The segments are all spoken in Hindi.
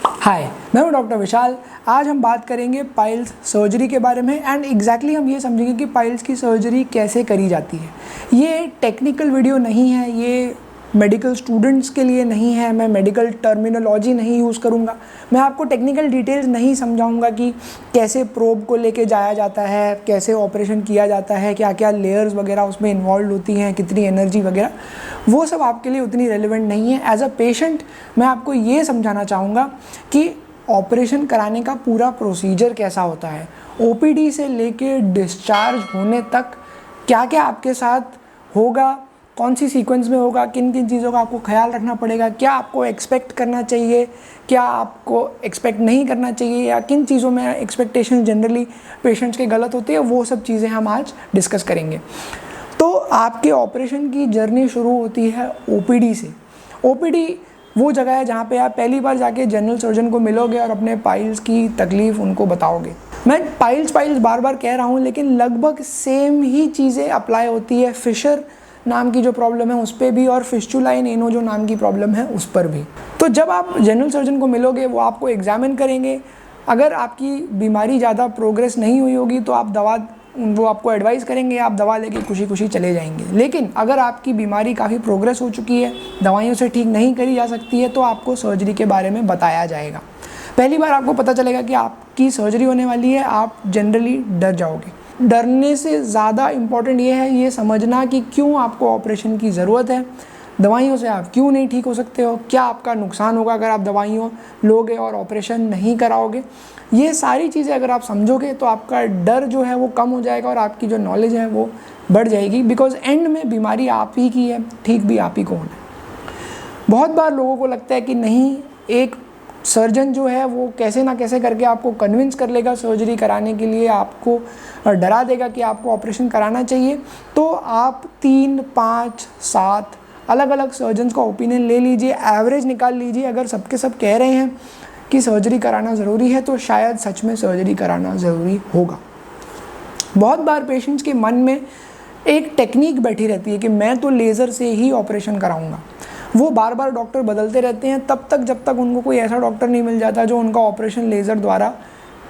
हाय, मैं हूं डॉक्टर विशाल। आज हम बात करेंगे पाइल्स सर्जरी के बारे में एंड एग्जैक्टली हम ये समझेंगे कि पाइल्स की सर्जरी कैसे करी जाती है। ये टेक्निकल वीडियो नहीं है, ये मेडिकल स्टूडेंट्स के लिए नहीं है। मैं मेडिकल टर्मिनोलॉजी नहीं यूज़ करूँगा, मैं आपको टेक्निकल डिटेल्स नहीं समझाऊंगा कि कैसे प्रोब को लेके जाया जाता है, कैसे ऑपरेशन किया जाता है, क्या क्या लेयर्स वगैरह उसमें इन्वॉल्व होती हैं, कितनी एनर्जी वगैरह, वो सब आपके लिए उतनी रेलिवेंट नहीं है। एज अ पेशेंट मैं आपको ये समझाना चाहूँगा कि ऑपरेशन कराने का पूरा प्रोसीजर कैसा होता है, ओपीडी से लेके डिस्चार्ज होने तक क्या क्या आपके साथ होगा, कौन सी सीक्वेंस में होगा, किन किन चीज़ों का आपको ख्याल रखना पड़ेगा, क्या आपको एक्सपेक्ट करना चाहिए, क्या आपको एक्सपेक्ट नहीं करना चाहिए, या किन चीज़ों में एक्सपेक्टेशन जनरली पेशेंट्स के गलत होते हैं, वो सब चीज़ें हम आज डिस्कस करेंगे। तो आपके ऑपरेशन की जर्नी शुरू होती है ओपीडी से। ओपीडी वो जगह है जहाँ पे आप पहली बार जाके जनरल सर्जन को मिलोगे और अपने पाइल्स की तकलीफ़ उनको बताओगे। मैं पाइल्स बार बार कह रहा हूँ, लेकिन लगभग सेम ही चीज़ें अप्लाई होती है फिशर नाम की जो प्रॉब्लम है उस पर भी, और फिस्टुला इन एनो जो नाम की प्रॉब्लम है उस पर भी। तो जब आप जनरल सर्जन को मिलोगे, वो आपको एग्जामिन करेंगे। अगर आपकी बीमारी ज़्यादा प्रोग्रेस नहीं हुई होगी तो वो आपको एडवाइस करेंगे, आप दवा लेके खुशी खुशी चले जाएंगे। लेकिन अगर आपकी बीमारी काफ़ी प्रोग्रेस हो चुकी है, दवाइयों से ठीक नहीं करी जा सकती है, तो आपको सर्जरी के बारे में बताया जाएगा। पहली बार आपको पता चलेगा कि आपकी सर्जरी होने वाली है, आप जनरली डर जाओगे। डरने से ज़्यादा इम्पॉर्टेंट ये है ये समझना कि क्यों आपको ऑपरेशन की ज़रूरत है, दवाइयों से आप क्यों नहीं ठीक हो सकते हो, क्या आपका नुकसान होगा अगर आप दवाइयों लोगे और ऑपरेशन नहीं कराओगे। ये सारी चीज़ें अगर आप समझोगे तो आपका डर जो है वो कम हो जाएगा और आपकी जो नॉलेज है वो बढ़ जाएगी। बिकॉज एंड में बीमारी आप ही की है, ठीक भी आप ही को होना है। बहुत बार लोगों को लगता है कि नहीं, एक सर्जन जो है वो कैसे ना कैसे करके आपको कन्विंस कर लेगा सर्जरी कराने के लिए, आपको डरा देगा कि आपको ऑपरेशन कराना चाहिए। तो आप 3, 5, 7 अलग अलग सर्जन्स का ओपिनियन ले लीजिए, एवरेज निकाल लीजिए। अगर सबके सब कह रहे हैं कि सर्जरी कराना ज़रूरी है तो शायद सच में सर्जरी कराना ज़रूरी होगा। बहुत बार पेशेंट्स के मन में एक टेक्निक बैठी रहती है कि मैं तो लेज़र से ही ऑपरेशन कराऊंगा। वो बार बार डॉक्टर बदलते रहते हैं तब तक जब तक उनको कोई ऐसा डॉक्टर नहीं मिल जाता जो उनका ऑपरेशन लेज़र द्वारा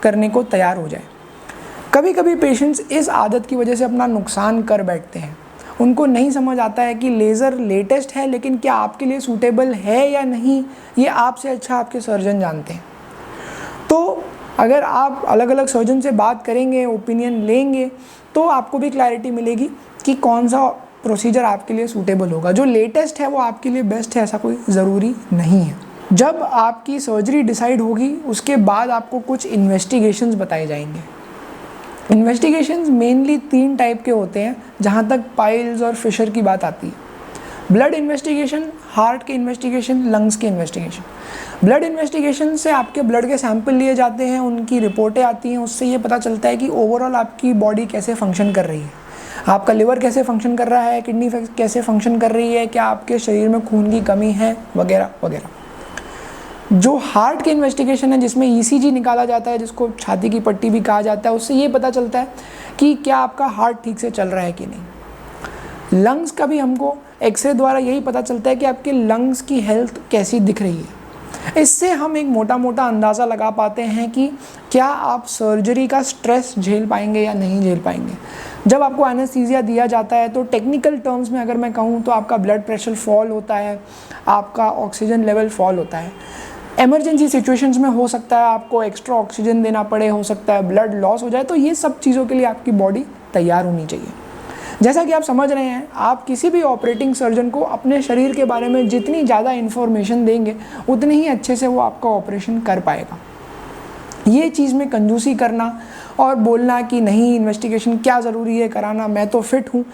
करने को तैयार हो जाए। कभी कभी पेशेंट्स इस आदत की वजह से अपना नुकसान कर बैठते हैं। उनको नहीं समझ आता है कि लेज़र लेटेस्ट है, लेकिन क्या आपके लिए सूटेबल है या नहीं, ये आपसे अच्छा आपके सर्जन जानते हैं। तो अगर आप अलग अलग सर्जन से बात करेंगे, ओपिनियन लेंगे, तो आपको भी क्लैरिटी मिलेगी कि कौन सा प्रोसीजर आपके लिए सूटेबल होगा। जो लेटेस्ट है वो आपके लिए बेस्ट है, ऐसा कोई ज़रूरी नहीं है। जब आपकी सर्जरी डिसाइड होगी उसके बाद आपको कुछ इन्वेस्टिगेशंस बताए जाएंगे। इन्वेस्टिगेशंस मेनली 3 टाइप के होते हैं जहाँ तक पाइल्स और फिशर की बात आती है। ब्लड इन्वेस्टिगेशन, हार्ट के इन्वेस्टिगेशन, लंग्स के इन्वेस्टिगेशन। ब्लड इन्वेस्टिगेशन से आपके ब्लड के सैंपल लिए जाते हैं, उनकी रिपोर्टें आती हैं, उससे ये पता चलता है कि ओवरऑल आपकी बॉडी कैसे फंक्शन कर रही है, आपका लिवर कैसे फंक्शन कर रहा है, किडनी कैसे फंक्शन कर रही है, क्या आपके शरीर में खून की कमी है, वगैरह वगैरह। जो हार्ट के इन्वेस्टिगेशन है जिसमें ईसीजी निकाला जाता है, जिसको छाती की पट्टी भी कहा जाता है, उससे ये पता चलता है कि क्या आपका हार्ट ठीक से चल रहा है कि नहीं। लंग्स का भी हमको एक्सरे द्वारा यही पता चलता है कि आपके लंग्स की हेल्थ कैसी दिख रही है। इससे हम एक मोटा मोटा अंदाज़ा लगा पाते हैं कि क्या आप सर्जरी का स्ट्रेस झेल पाएंगे या नहीं झेल पाएंगे। जब आपको एनेस्थीसिया दिया जाता है तो टेक्निकल टर्म्स में अगर मैं कहूँ तो आपका ब्लड प्रेशर फॉल होता है, आपका ऑक्सीजन लेवल फॉल होता है। इमरजेंसी सिचुएशंस में हो सकता है आपको एक्स्ट्रा ऑक्सीजन देना पड़े, हो सकता है ब्लड लॉस हो जाए। तो ये सब चीज़ों के लिए आपकी बॉडी तैयार होनी चाहिए। जैसा कि आप समझ रहे हैं, आप किसी भी ऑपरेटिंग सर्जन को अपने शरीर के बारे में जितनी ज़्यादा इन्फॉर्मेशन देंगे उतनी ही अच्छे से वो आपका ऑपरेशन कर पाएगा। ये चीज़ में कंजूसी करना और बोलना कि नहीं इन्वेस्टिगेशन क्या ज़रूरी है कराना, मैं तो फिट हूँ,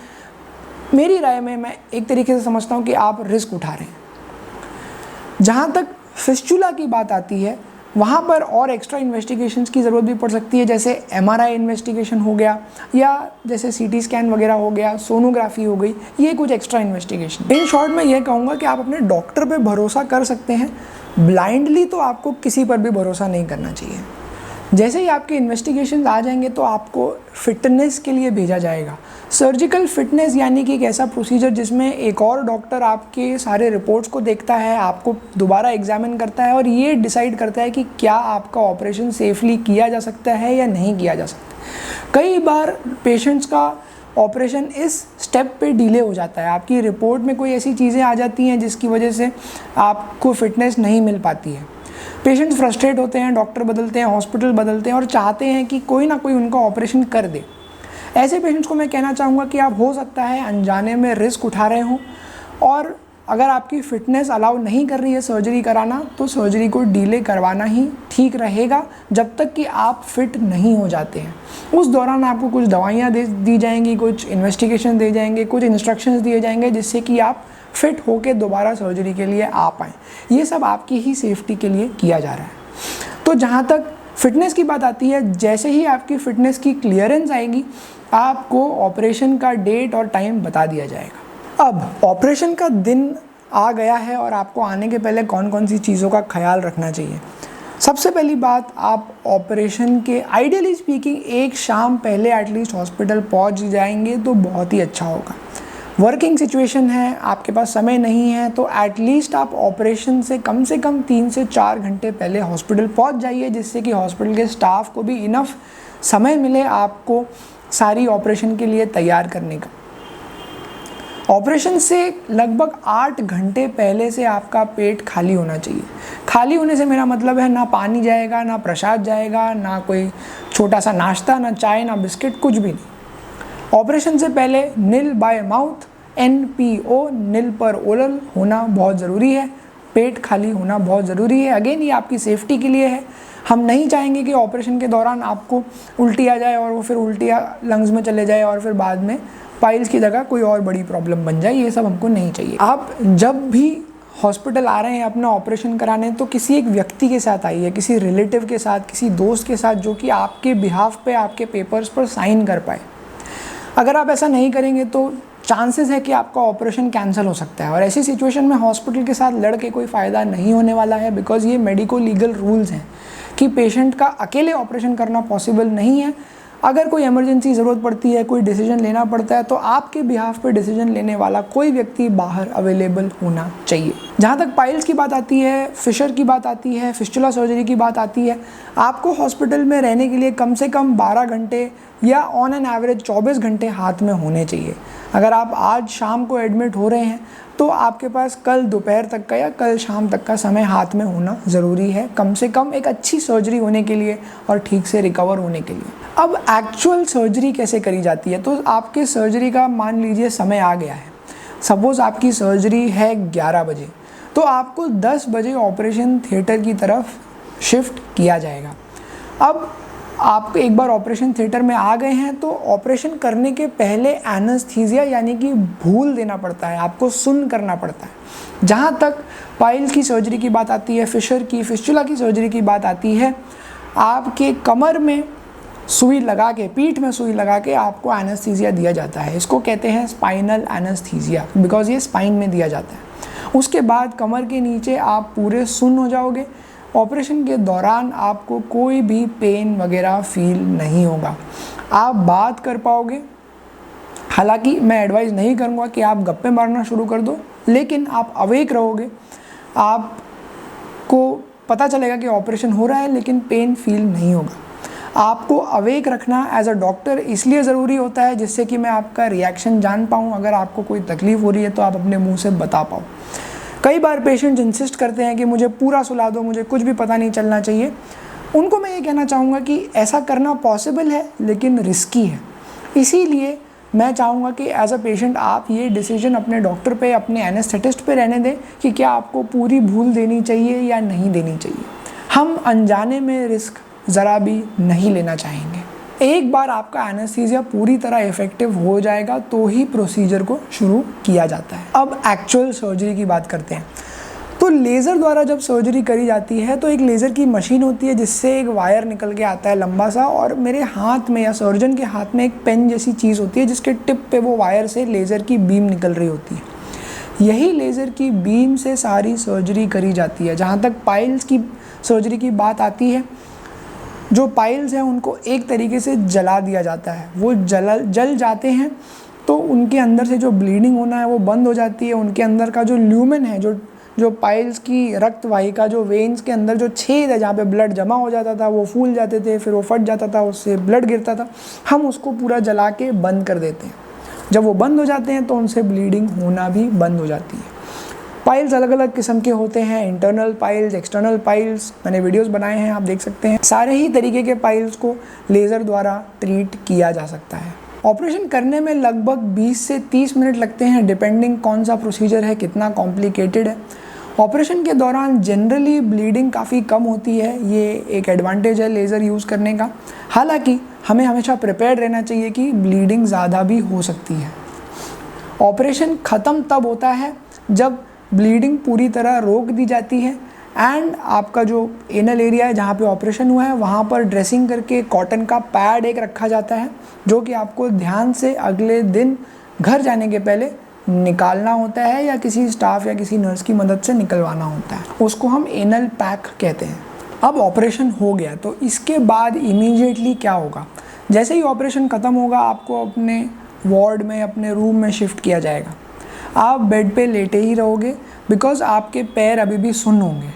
मेरी राय में मैं एक तरीके से समझता हूँ कि आप रिस्क उठा रहे हैं। जहाँ तक फिस्टुला की बात आती है वहाँ पर और एक्स्ट्रा इन्वेस्टिगेशंस की ज़रूरत भी पड़ सकती है, जैसे एमआरआई इन्वेस्टिगेशन हो गया, या जैसे सीटी स्कैन वगैरह हो गया, सोनोग्राफी हो गई, ये कुछ एक्स्ट्रा इन्वेस्टिगेशन। इन शॉर्ट मैं ये कहूँगा कि आप अपने डॉक्टर पे भरोसा कर सकते हैं, ब्लाइंडली तो आपको किसी पर भी भरोसा नहीं करना चाहिए। जैसे ही आपके इन्वेस्टिगेशन आ जाएंगे तो आपको फिटनेस के लिए भेजा जाएगा। सर्जिकल फिटनेस यानी कि एक ऐसा प्रोसीजर जिसमें एक और डॉक्टर आपके सारे रिपोर्ट्स को देखता है, आपको दोबारा एग्जामिन करता है और ये डिसाइड करता है कि क्या आपका ऑपरेशन सेफली किया जा सकता है या नहीं किया जा सकता। कई बार पेशेंट्स का ऑपरेशन इस स्टेप पे डिले हो जाता है, आपकी रिपोर्ट में कोई ऐसी चीज़ें आ जाती हैं जिसकी वजह से आपको फिटनेस नहीं मिल पाती है। पेशेंट्स फ्रस्ट्रेट होते हैं, डॉक्टर बदलते हैं, हॉस्पिटल बदलते हैं और चाहते हैं कि कोई ना कोई उनका ऑपरेशन कर दे। ऐसे पेशेंट्स को मैं कहना चाहूँगा कि आप हो सकता है अनजाने में रिस्क उठा रहे हों और अगर आपकी फ़िटनेस अलाउ नहीं कर रही है सर्जरी कराना तो सर्जरी को डिले करवाना ही ठीक रहेगा जब तक कि आप फिट नहीं हो जाते हैं। उस दौरान आपको कुछ दवाइयाँ दी जाएंगी, कुछ इन्वेस्टिगेशन दिए जाएंगे, कुछ इंस्ट्रक्शंस दिए जाएंगे जिससे कि आप फिट होकर दोबारा सर्जरी के लिए आ पाएँ। ये सब आपकी ही सेफ्टी के लिए किया जा रहा है। तो जहाँ तक फिटनेस की बात आती है, जैसे ही आपकी फ़िटनेस की क्लियरेंस आएगी आपको ऑपरेशन का डेट और टाइम बता दिया जाएगा। अब ऑपरेशन का दिन आ गया है और आपको आने के पहले कौन कौन सी चीज़ों का ख्याल रखना चाहिए। सबसे पहली बात, आप ऑपरेशन के आइडियली स्पीकिंग एक शाम पहले एटलीस्ट हॉस्पिटल पहुंच जाएंगे तो बहुत ही अच्छा होगा। वर्किंग सिचुएशन है, आपके पास समय नहीं है तो एटलीस्ट आप ऑपरेशन से कम 3 से 4 घंटे पहले हॉस्पिटल पहुंच जाइए जिससे कि हॉस्पिटल के स्टाफ को भी इनफ समय मिले आपको सारी ऑपरेशन के लिए तैयार करने का। ऑपरेशन से लगभग 8 घंटे पहले से आपका पेट खाली होना चाहिए। खाली होने से मेरा मतलब है ना पानी जाएगा, ना प्रसाद जाएगा, ना कोई छोटा सा नाश्ता, ना चाय, ना बिस्किट, कुछ भी नहीं। ऑपरेशन से पहले नील बाय माउथ NPO नील पर ओरल होना बहुत ज़रूरी है। पेट खाली होना बहुत ज़रूरी है। अगेन ये आपकी सेफ्टी के लिए है। हम नहीं चाहेंगे कि ऑपरेशन के दौरान आपको उल्टी आ जाए और वो फिर उल्टियाँ लंग्स में चले जाए और फिर बाद में पाइल्स की जगह कोई और बड़ी प्रॉब्लम बन जाए। ये सब हमको नहीं चाहिए। आप जब भी हॉस्पिटल आ रहे हैं अपना ऑपरेशन कराने तो किसी एक व्यक्ति के साथ आइए, किसी रिलेटिव के साथ, किसी दोस्त के साथ जो कि आपके बिहाफ पे आपके पेपर्स पर साइन कर पाए। अगर आप ऐसा नहीं करेंगे तो चांसेस है कि आपका ऑपरेशन कैंसिल हो सकता है और ऐसी सिचुएशन में हॉस्पिटल के साथ लड़ के कोई फ़ायदा नहीं होने वाला है। बिकॉज ये मेडिको लीगल रूल्स हैं कि पेशेंट का अकेले ऑपरेशन करना पॉसिबल नहीं है। अगर कोई इमरजेंसी ज़रूरत पड़ती है, कोई डिसीजन लेना पड़ता है तो आपके बिहाफ पे डिसीजन लेने वाला कोई व्यक्ति बाहर अवेलेबल होना चाहिए। जहाँ तक पाइल्स की बात आती है, फिशर की बात आती है, फिस्टुला सर्जरी की बात आती है, आपको हॉस्पिटल में रहने के लिए कम से कम 12 घंटे या ऑन एन एवरेज 24 घंटे हाथ में होने चाहिए। अगर आप आज शाम को एडमिट हो रहे हैं तो आपके पास कल दोपहर तक का या कल शाम तक का समय हाथ में होना ज़रूरी है, कम से कम एक अच्छी सर्जरी होने के लिए और ठीक से रिकवर होने के लिए। अब एक्चुअल सर्जरी कैसे करी जाती है, तो आपके सर्जरी का मान लीजिए समय आ गया है। सपोज़ आपकी सर्जरी है 11 बजे, तो आपको 10 बजे ऑपरेशन थिएटर की तरफ शिफ्ट किया जाएगा। अब आप एक बार ऑपरेशन थिएटर में आ गए हैं तो ऑपरेशन करने के पहले एनेस्थीसिया यानी कि भूल देना पड़ता है, आपको सुन्न करना पड़ता है। जहाँ तक पाइल्स की सर्जरी की बात आती है, फिशर की, फिस्टुला की सर्जरी की बात आती है, आपके कमर में सुई लगा के, पीठ में सुई लगा के आपको एनेस्थीसिया दिया जाता है। इसको कहते हैं स्पाइनल एनेस्थीसिया, बिकॉज ये स्पाइन में दिया जाता है। उसके बाद कमर के नीचे आप पूरे सुन्न हो जाओगे। ऑपरेशन के दौरान आपको कोई भी पेन वगैरह फील नहीं होगा, आप बात कर पाओगे। हालांकि मैं एडवाइस नहीं करूँगा कि आप गप्पे मारना शुरू कर दो, लेकिन आप अवेक रहोगे, आपको पता चलेगा कि ऑपरेशन हो रहा है लेकिन पेन फील नहीं होगा। आपको अवेक रखना एज अ डॉक्टर इसलिए ज़रूरी होता है जिससे कि मैं आपका रिएक्शन जान पाऊँ। अगर आपको कोई तकलीफ़ हो रही है तो आप अपने मुँह से बता पाओ। कई बार पेशेंट्स इंसिस्ट करते हैं कि मुझे पूरा सुला दो, मुझे कुछ भी पता नहीं चलना चाहिए। उनको मैं ये कहना चाहूँगा कि ऐसा करना पॉसिबल है लेकिन रिस्की है। इसीलिए मैं चाहूँगा कि एज अ पेशेंट आप ये डिसीजन अपने डॉक्टर पे, अपने एनेस्थेटिस्ट पे रहने दें कि क्या आपको पूरी भूल देनी चाहिए या नहीं देनी चाहिए। हम अनजाने में रिस्क ज़रा भी नहीं लेना चाहेंगे। एक बार आपका एनेस्थीसिया पूरी तरह इफेक्टिव हो जाएगा तो ही प्रोसीजर को शुरू किया जाता है। अब एक्चुअल सर्जरी की बात करते हैं। तो लेज़र द्वारा जब सर्जरी करी जाती है तो एक लेज़र की मशीन होती है जिससे एक वायर निकल के आता है लंबा सा, और मेरे हाथ में या सर्जन के हाथ में एक पेन जैसी चीज़ होती है जिसके टिप पे वो वायर से लेज़र की बीम निकल रही होती है। यही लेज़र की बीम से सारी सर्जरी करी जाती है। जहाँ तक पाइल्स की सर्जरी की बात आती है, जो पाइल्स हैं उनको एक तरीके से जला दिया जाता है, वो जल जाते हैं तो उनके अंदर से जो ब्लीडिंग होना है वो बंद हो जाती है। उनके अंदर का जो ल्यूमेन है, जो पाइल्स की रक्त वाहिका, जो वेन्स के अंदर जो छेद है जहाँ पे ब्लड जमा हो जाता था, वो फूल जाते थे, फिर वो फट जाता था, उससे ब्लड गिरता था। हम उसको पूरा जला के बंद कर देते हैं। जब वो बंद हो जाते हैं तो उनसे ब्लीडिंग होना भी बंद हो जाती है। पाइल्स अलग अलग किस्म के होते हैं, इंटरनल पाइल्स, एक्सटर्नल पाइल्स, मैंने वीडियोस बनाए हैं, आप देख सकते हैं। सारे ही तरीके के पाइल्स को लेज़र द्वारा ट्रीट किया जा सकता है। ऑपरेशन करने में लगभग 20 से 30 मिनट लगते हैं, डिपेंडिंग कौन सा प्रोसीजर है, कितना कॉम्प्लिकेटेड है। ऑपरेशन के दौरान जनरली ब्लीडिंग काफ़ी कम होती है, ये एक एडवांटेज है लेज़र यूज़ करने का। हालांकि हमें हमेशा प्रिपेयर्ड रहना चाहिए कि ब्लीडिंग ज़्यादा भी हो सकती है। ऑपरेशन ख़त्म तब होता है जब ब्लीडिंग पूरी तरह रोक दी जाती है एंड आपका जो एनल एरिया है जहाँ पे ऑपरेशन हुआ है वहाँ पर ड्रेसिंग करके कॉटन का पैड एक रखा जाता है, जो कि आपको ध्यान से अगले दिन घर जाने के पहले निकालना होता है या किसी स्टाफ या किसी नर्स की मदद से निकलवाना होता है। उसको हम एनल पैक कहते हैं। अब ऑपरेशन हो गया तो इसके बाद इमीडिएटली क्या होगा? जैसे ही ऑपरेशन ख़त्म होगा आपको अपने वार्ड में, अपने रूम में शिफ्ट किया जाएगा। आप बेड पे लेटे ही रहोगे बिकॉज आपके पैर अभी भी सुन्न होंगे।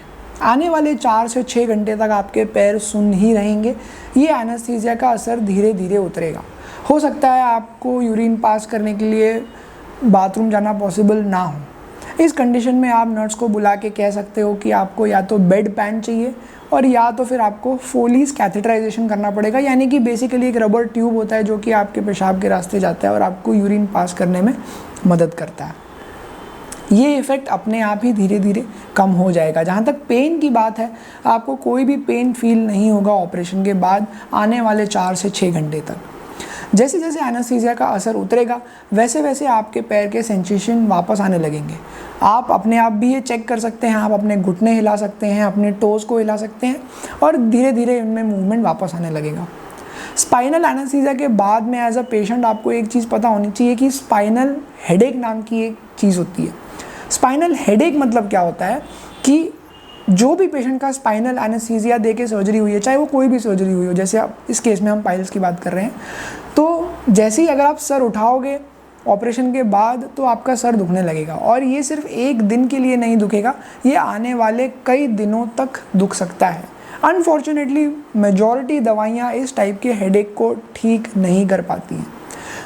आने वाले 4 से 6 घंटे तक आपके पैर सुन्न ही रहेंगे। ये एनेस्थीसिया का असर धीरे धीरे उतरेगा। हो सकता है आपको यूरिन पास करने के लिए बाथरूम जाना पॉसिबल ना हो। इस कंडीशन में आप नर्स को बुला के कह सकते हो कि आपको या तो बेड पैन चाहिए और या तो फिर आपको फोलीज कैथेटराइजेशन करना पड़ेगा, यानी कि बेसिकली एक रबर ट्यूब होता है जो कि आपके पेशाब के रास्ते जाता है और आपको यूरिन पास करने में मदद करता है। ये इफ़ेक्ट अपने आप ही धीरे धीरे कम हो जाएगा। जहाँ तक पेन की बात है, आपको कोई भी पेन फील नहीं होगा ऑपरेशन के बाद आने वाले 4 से 6 घंटे तक। जैसे जैसे एनेस्थीसिया का असर उतरेगा वैसे वैसे आपके पैर के सेंसेशन वापस आने लगेंगे। आप अपने आप भी ये चेक कर सकते हैं, आप अपने घुटने हिला सकते हैं, अपने टोज़ को हिला सकते हैं और धीरे धीरे इनमें मूवमेंट वापस आने लगेगा। स्पाइनल एनेस्थीसिया के बाद में एज अ पेशेंट आपको एक चीज़ पता होनी चाहिए कि स्पाइनल हेडेक नाम की एक चीज़ होती है। स्पाइनल हेडेक मतलब क्या होता है कि जो भी पेशेंट का स्पाइनल एनेस्थीसिया दे के सर्जरी हुई है, चाहे वो कोई भी सर्जरी हुई हो, जैसे आप इस केस में हम पाइल्स की बात कर रहे हैं, तो जैसे ही अगर आप सर उठाओगे ऑपरेशन के बाद तो आपका सर दुखने लगेगा। और ये सिर्फ एक दिन के लिए नहीं दुखेगा, ये आने वाले कई दिनों तक दुख सकता है। अनफॉर्चुनेटली मेजॉरिटी दवाइयाँ इस टाइप के हेडेक को ठीक नहीं कर पाती हैं।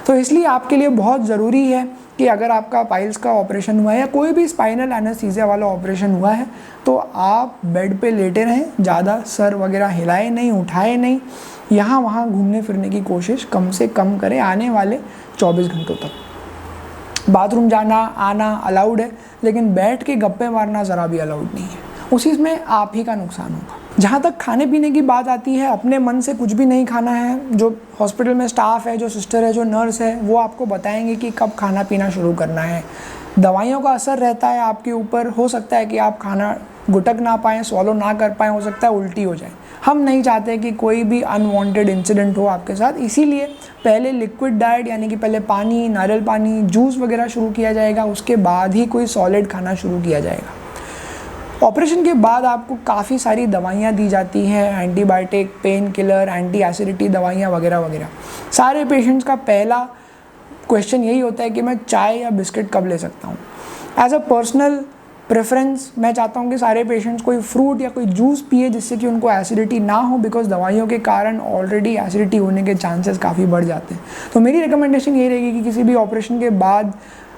तो इसलिए आपके लिए बहुत ज़रूरी है कि अगर आपका पाइल्स का ऑपरेशन हुआ है या कोई भी स्पाइनल एनेस्थीसिया वाला ऑपरेशन हुआ है तो आप बेड पे लेटे रहें, ज़्यादा सर वगैरह हिलाए नहीं, उठाए नहीं, यहाँ वहाँ घूमने फिरने की कोशिश कम से कम करें आने वाले 24 घंटों तक। बाथरूम जाना आना अलाउड है, लेकिन बैठ के गप्पे मारना ज़रा भी अलाउड नहीं है, उसी में आप ही का नुकसान होगा। जहाँ तक खाने पीने की बात आती है, अपने मन से कुछ भी नहीं खाना है। जो हॉस्पिटल में स्टाफ है, जो सिस्टर है, जो नर्स है, वो आपको बताएंगे कि कब खाना पीना शुरू करना है। दवाइयों का असर रहता है आपके ऊपर, हो सकता है कि आप खाना गुटक ना पाएँ, स्वॉलो ना कर पाएँ, हो सकता है उल्टी हो जाए। हम नहीं चाहते कि कोई भी अनवांटेड इंसिडेंट हो आपके साथ, इसीलिए पहले लिक्विड डाइट यानी कि पहले पानी, नारियल पानी, जूस वगैरह शुरू किया जाएगा, उसके बाद ही कोई सॉलिड खाना शुरू किया जाएगा। ऑपरेशन के बाद आपको काफ़ी सारी दवाइयाँ दी जाती हैं, antibiotic, pain killer, anti acidity दवाइयाँ वगैरह वगैरह। सारे पेशेंट्स का पहला क्वेश्चन यही होता है कि मैं चाय या बिस्किट कब ले सकता हूँ। एज अ पर्सनल प्रेफरेंस मैं चाहता हूँ कि सारे पेशेंट्स कोई फ्रूट या कोई जूस पिए जिससे कि उनको एसिडिटी ना हो, बिकॉज दवाइयों के कारण ऑलरेडी एसिडिटी होने के चांसेस काफ़ी बढ़ जाते हैं। तो मेरी रिकमेंडेशन यही रहेगी कि किसी भी ऑपरेशन के बाद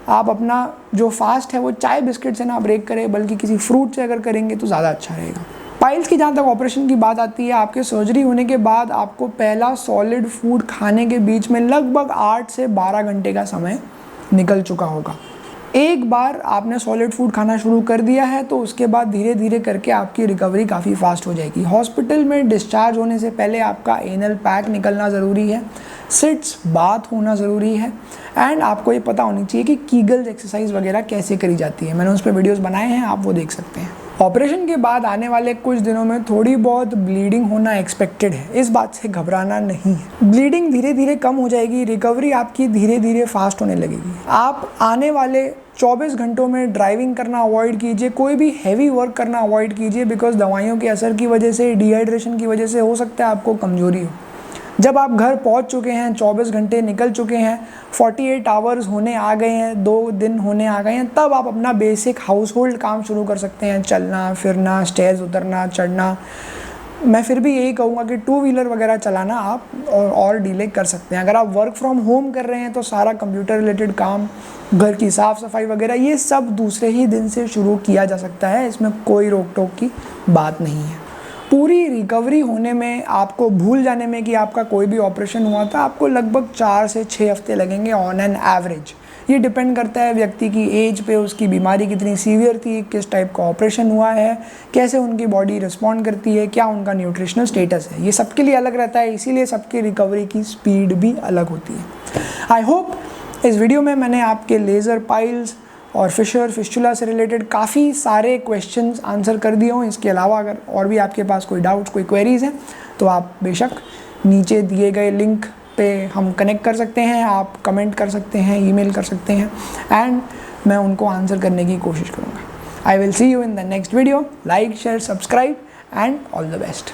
आप अपना जो फास्ट है वो चाय बिस्किट से ना ब्रेक करें, बल्कि किसी फ्रूट से अगर करेंगे तो ज़्यादा अच्छा रहेगा। पाइल्स की जहाँ तक ऑपरेशन की बात आती है, आपके सर्जरी होने के बाद आपको पहला सॉलिड फूड खाने के बीच में लगभग 8 से 12 घंटे का समय निकल चुका होगा। एक बार आपने सॉलिड फूड खाना शुरू कर दिया है तो उसके बाद धीरे धीरे करके आपकी रिकवरी काफ़ी फास्ट हो जाएगी। हॉस्पिटल में डिस्चार्ज होने से पहले आपका एनल पैक निकलना ज़रूरी है, सिट्स बाथ होना ज़रूरी है एंड आपको ये पता होनी चाहिए कि कीगल्स एक्सरसाइज वगैरह कैसे करी जाती है। मैंने उस पर वीडियोस बनाए हैं, आप वो देख सकते हैं। ऑपरेशन के बाद आने वाले कुछ दिनों में थोड़ी बहुत ब्लीडिंग होना एक्सपेक्टेड है, इस बात से घबराना नहीं है। ब्लीडिंग धीरे धीरे कम हो जाएगी, रिकवरी आपकी धीरे धीरे फास्ट होने लगेगी। आप आने वाले 24 घंटों में ड्राइविंग करना अवॉइड कीजिए, कोई भी हैवी वर्क करना अवॉइड कीजिए, बिकॉज दवाइयों के असर की वजह से, डिहाइड्रेशन की वजह से हो सकता है आपको कमजोरी हो। जब आप घर पहुंच चुके हैं, 24 घंटे निकल चुके हैं, 48 आवर्स होने आ गए हैं, 2 दिन होने आ गए हैं, तब आप अपना बेसिक हाउस होल्ड काम शुरू कर सकते हैं। चलना फिरना, स्टेयर्स उतरना चढ़ना। मैं फिर भी यही कहूँगा कि 2 व्हीलर वगैरह चलाना आप और डिले कर सकते हैं। अगर आप वर्क फ्रॉम होम कर रहे हैं तो सारा कंप्यूटर रिलेटेड काम, घर की साफ़ सफाई वगैरह, ये सब दूसरे ही दिन से शुरू किया जा सकता है, इसमें कोई रोक टोक की बात नहीं है। पूरी रिकवरी होने में, आपको भूल जाने में कि आपका कोई भी ऑपरेशन हुआ था, आपको लगभग 4 से 6 हफ्ते लगेंगे ऑन एन एवरेज। ये डिपेंड करता है व्यक्ति की एज पे, उसकी बीमारी कितनी सीवियर थी, किस टाइप का ऑपरेशन हुआ है, कैसे उनकी बॉडी रिस्पॉन्ड करती है, क्या उनका न्यूट्रिशनल स्टेटस है, ये सबके लिए अलग रहता है, इसीलिए सबकी रिकवरी की स्पीड भी अलग होती है। आई होप इस वीडियो में मैंने आपके लेज़र पाइल्स और फिशर फिस्टुला से रिलेटेड काफ़ी सारे क्वेश्चंस आंसर कर दिए हों। इसके अलावा अगर और भी आपके पास कोई डाउट्स, कोई क्वेरीज़ हैं तो आप बेशक नीचे दिए गए लिंक पे हम कनेक्ट कर सकते हैं, आप कमेंट कर सकते हैं, ईमेल कर सकते हैं, एंड मैं उनको आंसर करने की कोशिश करूँगा। I will see you in the next video. Like, share, subscribe and all the best.